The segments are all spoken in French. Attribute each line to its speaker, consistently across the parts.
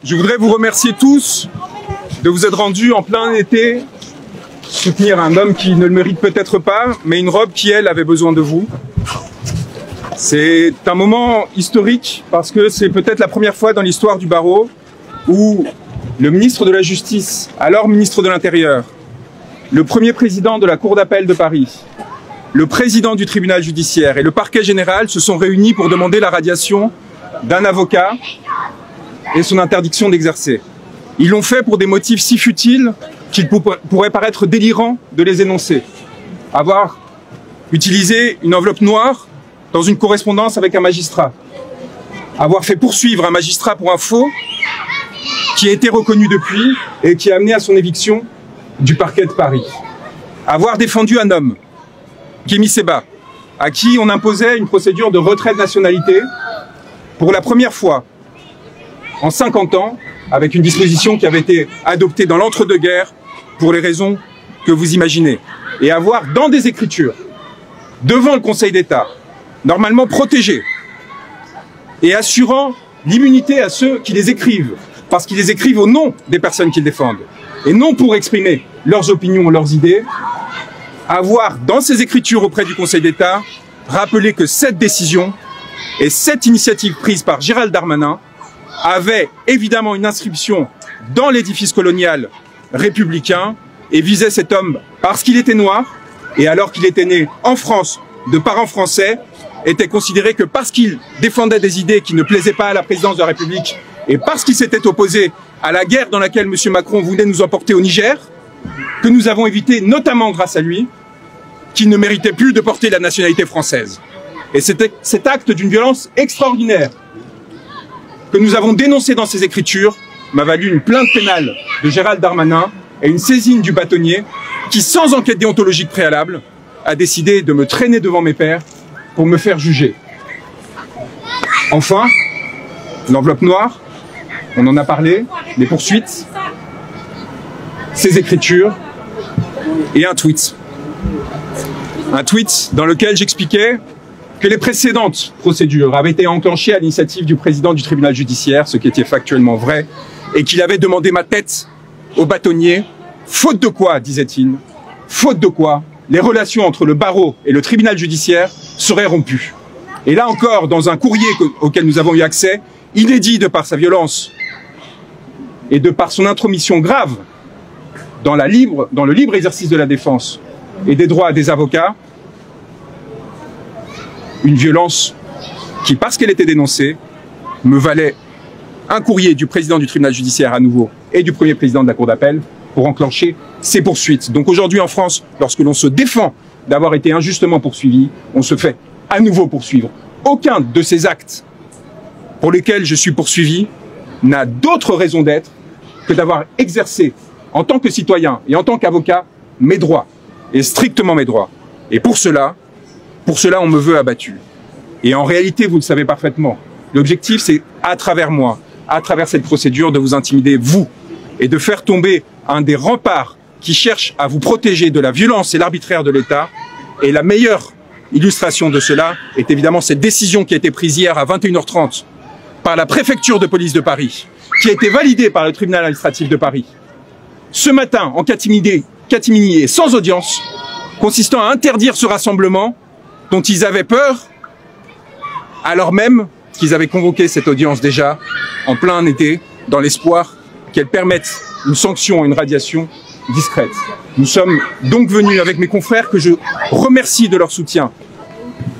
Speaker 1: Je voudrais vous remercier tous de vous être rendus en plein été soutenir un homme qui ne le mérite peut-être pas, mais une robe qui, elle, avait besoin de vous. C'est un moment historique parce que c'est peut-être la première fois dans l'histoire du barreau où le ministre de la Justice, alors ministre de l'Intérieur, le premier président de la Cour d'appel de Paris, le président du tribunal judiciaire et le parquet général se sont réunis pour demander la radiation d'un avocat et son interdiction d'exercer. Ils l'ont fait pour des motifs si futiles qu'il pourrait paraître délirant de les énoncer. Avoir utilisé une enveloppe noire dans une correspondance avec un magistrat. Avoir fait poursuivre un magistrat pour un faux qui a été reconnu depuis et qui a amené à son éviction du parquet de Paris. Avoir défendu un homme, Kémy Séba, à qui on imposait une procédure de retrait de nationalité pour la première fois en 50 ans, avec une disposition qui avait été adoptée dans l'entre-deux-guerres pour les raisons que vous imaginez. Et avoir dans des écritures, devant le Conseil d'État, normalement protégés et assurant l'immunité à ceux qui les écrivent, parce qu'ils les écrivent au nom des personnes qu'ils défendent, et non pour exprimer leurs opinions, leurs idées, avoir dans ces écritures auprès du Conseil d'État rappelé que cette décision et cette initiative prise par Gérald Darmanin avait évidemment une inscription dans l'édifice colonial républicain et visait cet homme parce qu'il était noir et alors qu'il était né en France de parents français, était considéré que parce qu'il défendait des idées qui ne plaisaient pas à la présidence de la République et parce qu'il s'était opposé à la guerre dans laquelle M. Macron voulait nous emporter au Niger, que nous avons évité, notamment grâce à lui, qu'il ne méritait plus de porter la nationalité française. Et c'était cet acte d'une violence extraordinaire que nous avons dénoncé dans ces écritures m'a valu une plainte pénale de Gérald Darmanin et une saisine du bâtonnier qui, sans enquête déontologique préalable, a décidé de me traîner devant mes pairs pour me faire juger. Enfin, l'enveloppe noire, on en a parlé, les poursuites, ces écritures et un tweet. Un tweet dans lequel j'expliquais que les précédentes procédures avaient été enclenchées à l'initiative du président du tribunal judiciaire, ce qui était factuellement vrai, et qu'il avait demandé ma tête au bâtonnier, faute de quoi, disait-il, faute de quoi, les relations entre le barreau et le tribunal judiciaire seraient rompues. Et là encore, dans un courrier auquel nous avons eu accès, inédit de par sa violence et de par son intromission grave dans le libre exercice de la défense et des droits des avocats, une violence qui, parce qu'elle était dénoncée, me valait un courrier du président du tribunal judiciaire à nouveau et du premier président de la cour d'appel pour enclencher ces poursuites. Donc aujourd'hui en France, lorsque l'on se défend d'avoir été injustement poursuivi, on se fait à nouveau poursuivre. Aucun de ces actes pour lesquels je suis poursuivi n'a d'autre raison d'être que d'avoir exercé en tant que citoyen et en tant qu'avocat mes droits, et strictement mes droits. Et pour cela, on me veut abattu. Et en réalité, vous le savez parfaitement, l'objectif c'est, à travers moi, à travers cette procédure, de vous intimider, vous, et de faire tomber un des remparts qui cherche à vous protéger de la violence et l'arbitraire de l'État. Et la meilleure illustration de cela est évidemment cette décision qui a été prise hier à 21h30 par la préfecture de police de Paris, qui a été validée par le tribunal administratif de Paris, ce matin en catimini et sans audience, consistant à interdire ce rassemblement dont ils avaient peur, alors même qu'ils avaient convoqué cette audience déjà en plein été, dans l'espoir qu'elle permette une sanction et une radiation discrète. Nous sommes donc venus avec mes confrères que je remercie de leur soutien,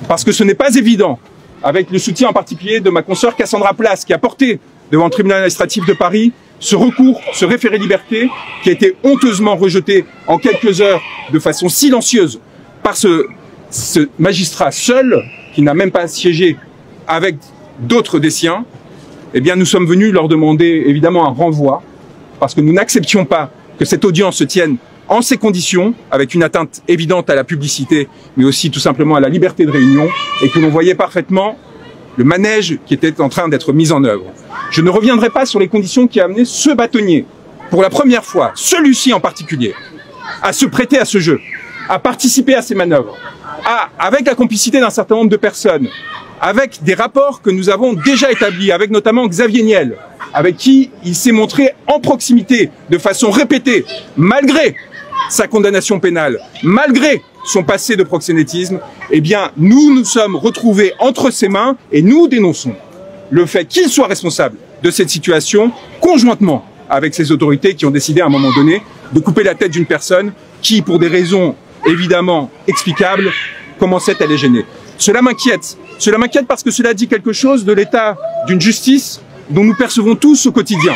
Speaker 1: parce que ce n'est pas évident, avec le soutien en particulier de ma consoeur Cassandra Place, qui a porté devant le tribunal administratif de Paris ce recours, ce référé liberté, qui a été honteusement rejeté en quelques heures de façon silencieuse par ce magistrat seul, qui n'a même pas siégé avec d'autres des siens. Eh bien, nous sommes venus leur demander évidemment un renvoi, parce que nous n'acceptions pas que cette audience se tienne en ces conditions, avec une atteinte évidente à la publicité, mais aussi tout simplement à la liberté de réunion, et que l'on voyait parfaitement le manège qui était en train d'être mis en œuvre. Je ne reviendrai pas sur les conditions qui ont amené ce bâtonnier, pour la première fois, celui-ci en particulier, à se prêter à ce jeu, à participer à ces manœuvres, avec la complicité d'un certain nombre de personnes, avec des rapports que nous avons déjà établis, avec notamment Xavier Niel, avec qui il s'est montré en proximité de façon répétée, malgré sa condamnation pénale, malgré son passé de proxénétisme, eh bien, nous sommes retrouvés entre ses mains et nous dénonçons le fait qu'il soit responsable de cette situation, conjointement avec ces autorités qui ont décidé à un moment donné de couper la tête d'une personne qui, pour des raisons évidemment explicables, commençait à les gêner. Cela m'inquiète. Cela m'inquiète parce que cela dit quelque chose de l'état d'une justice dont nous percevons tous au quotidien.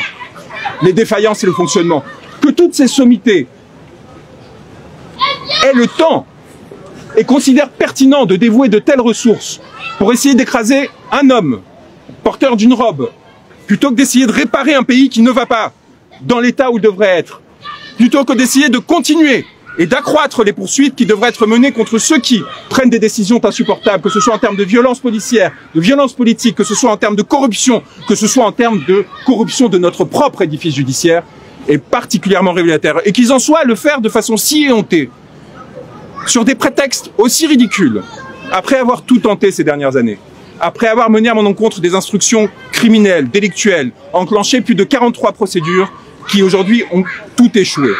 Speaker 1: Les défaillances et le fonctionnement. Que toutes ces sommités aient le temps et considèrent pertinent de dévouer de telles ressources pour essayer d'écraser un homme porteur d'une robe, plutôt que d'essayer de réparer un pays qui ne va pas dans l'état où il devrait être, plutôt que d'essayer de continuer et d'accroître les poursuites qui devraient être menées contre ceux qui prennent des décisions insupportables, que ce soit en termes de violence policière, de violence politique, que ce soit en termes de corruption, que ce soit en termes de corruption de notre propre édifice judiciaire, est particulièrement révélateur. Et qu'ils en soient à le faire de façon si éhontée, sur des prétextes aussi ridicules, après avoir tout tenté ces dernières années, après avoir mené à mon encontre des instructions criminelles, délictuelles, enclenché plus de 43 procédures qui aujourd'hui ont tout échoué,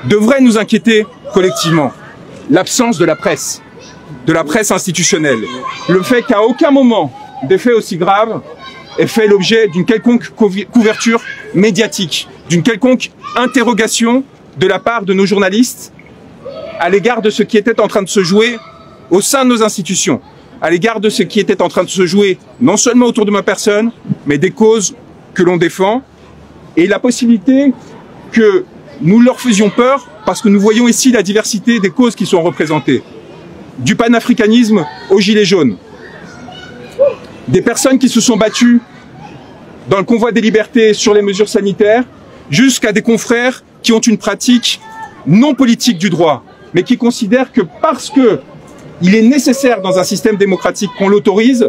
Speaker 1: devrait nous inquiéter collectivement. L'absence de la presse institutionnelle, le fait qu'à aucun moment des faits aussi graves aient fait l'objet d'une quelconque couverture médiatique, d'une quelconque interrogation de la part de nos journalistes à l'égard de ce qui était en train de se jouer au sein de nos institutions, à l'égard de ce qui était en train de se jouer non seulement autour de ma personne, mais des causes que l'on défend, et la possibilité que nous leur faisions peur parce que nous voyons ici la diversité des causes qui sont représentées. Du panafricanisme aux gilets jaunes. Des personnes qui se sont battues dans le convoi des libertés sur les mesures sanitaires, jusqu'à des confrères qui ont une pratique non politique du droit, mais qui considèrent que parce que il est nécessaire dans un système démocratique qu'on l'autorise,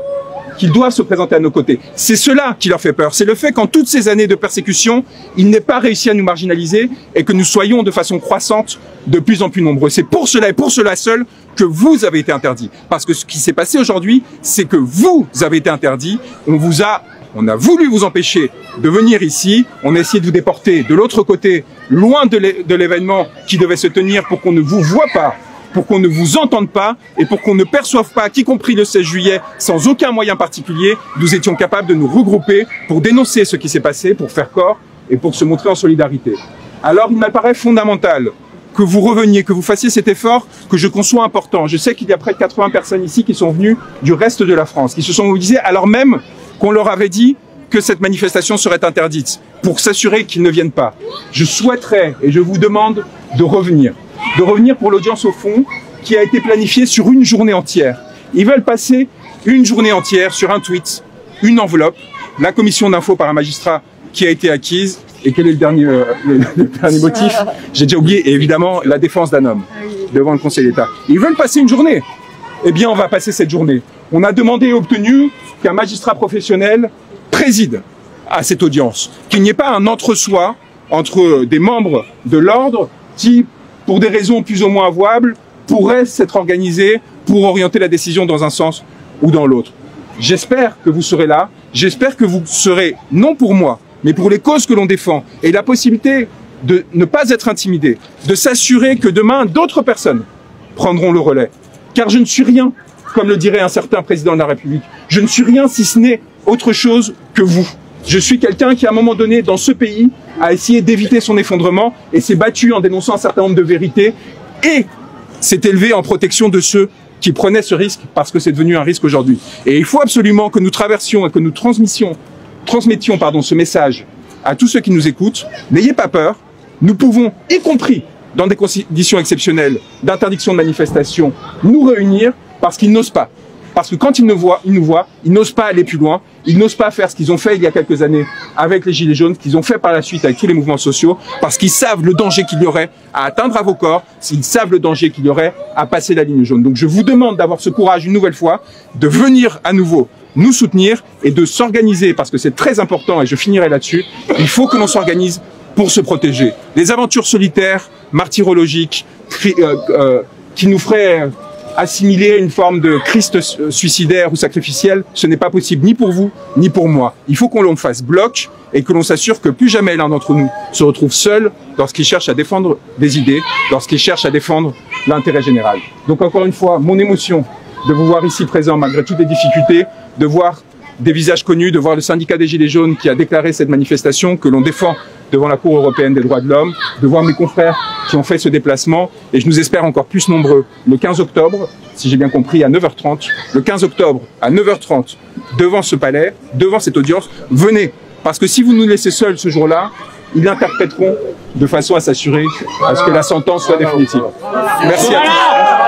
Speaker 1: qu'ils doivent se présenter à nos côtés. C'est cela qui leur fait peur. C'est le fait qu'en toutes ces années de persécution, il n'ait pas réussi à nous marginaliser et que nous soyons de façon croissante de plus en plus nombreux. C'est pour cela et pour cela seul que vous avez été interdit. Parce que ce qui s'est passé aujourd'hui, c'est que vous avez été interdit. On a voulu vous empêcher de venir ici. On a essayé de vous déporter de l'autre côté, loin de l'événement qui devait se tenir pour qu'on ne vous voie pas, pour qu'on ne vous entende pas et pour qu'on ne perçoive pas qu'y compris le 16 juillet, sans aucun moyen particulier, nous étions capables de nous regrouper pour dénoncer ce qui s'est passé, pour faire corps et pour se montrer en solidarité. Alors il m'apparaît fondamental que vous reveniez, que vous fassiez cet effort que je conçois important. Je sais qu'il y a près de 80 personnes ici qui sont venues du reste de la France, qui se sont mobilisées alors même qu'on leur avait dit que cette manifestation serait interdite, pour s'assurer qu'ils ne viennent pas. Je souhaiterais et je vous demande de revenir pour l'audience au fond qui a été planifiée sur une journée entière. Ils veulent passer une journée entière sur un tweet, une enveloppe, la commission d'info par un magistrat qui a été acquise. Et quel est le dernier motif? J'ai déjà oublié, et évidemment, la défense d'un homme devant le Conseil d'État. Ils veulent passer une journée. Eh bien, on va passer cette journée. On a demandé et obtenu qu'un magistrat professionnel préside à cette audience, qu'il n'y ait pas un entre-soi entre des membres de l'ordre qui, pour des raisons plus ou moins avouables, pourraient s'être organisés pour orienter la décision dans un sens ou dans l'autre. J'espère que vous serez là, j'espère que vous serez, non pour moi, mais pour les causes que l'on défend, et la possibilité de ne pas être intimidé, de s'assurer que demain, d'autres personnes prendront le relais. Car je ne suis rien, comme le dirait un certain président de la République, je ne suis rien si ce n'est autre chose que vous. Je suis quelqu'un qui, à un moment donné, dans ce pays, a essayé d'éviter son effondrement et s'est battu en dénonçant un certain nombre de vérités et s'est élevé en protection de ceux qui prenaient ce risque parce que c'est devenu un risque aujourd'hui. Et il faut absolument que nous traversions et que nous transmettions ce message à tous ceux qui nous écoutent. N'ayez pas peur, nous pouvons, y compris dans des conditions exceptionnelles d'interdiction de manifestation, nous réunir parce qu'ils n'osent pas. Parce que quand ils nous voient, ils n'osent pas aller plus loin, ils n'osent pas faire ce qu'ils ont fait il y a quelques années avec les Gilets jaunes, ce qu'ils ont fait par la suite avec tous les mouvements sociaux, parce qu'ils savent le danger qu'il y aurait à atteindre à vos corps, s'ils savent le danger qu'il y aurait à passer la ligne jaune. Donc je vous demande d'avoir ce courage une nouvelle fois, de venir à nouveau nous soutenir et de s'organiser, parce que c'est très important, et je finirai là-dessus, il faut que l'on s'organise pour se protéger. Les aventures solitaires, martyrologiques, qui nous feraient assimiler à une forme de Christ suicidaire ou sacrificiel, ce n'est pas possible ni pour vous, ni pour moi. Il faut qu'on l'on fasse bloc et que l'on s'assure que plus jamais l'un d'entre nous se retrouve seul lorsqu'il cherche à défendre des idées, lorsqu'il cherche à défendre l'intérêt général. Donc encore une fois, mon émotion de vous voir ici présent malgré toutes les difficultés, de voir des visages connus, de voir le syndicat des Gilets jaunes qui a déclaré cette manifestation que l'on défend devant la Cour européenne des droits de l'homme, de voir mes confrères qui ont fait ce déplacement, et je nous espère encore plus nombreux le 15 octobre, si j'ai bien compris, à 9h30, le 15 octobre à 9h30, devant ce palais, devant cette audience, venez, parce que si vous nous laissez seuls ce jour-là, ils l'interpréteront de façon à s'assurer à ce que la sentence soit définitive. Merci à tous.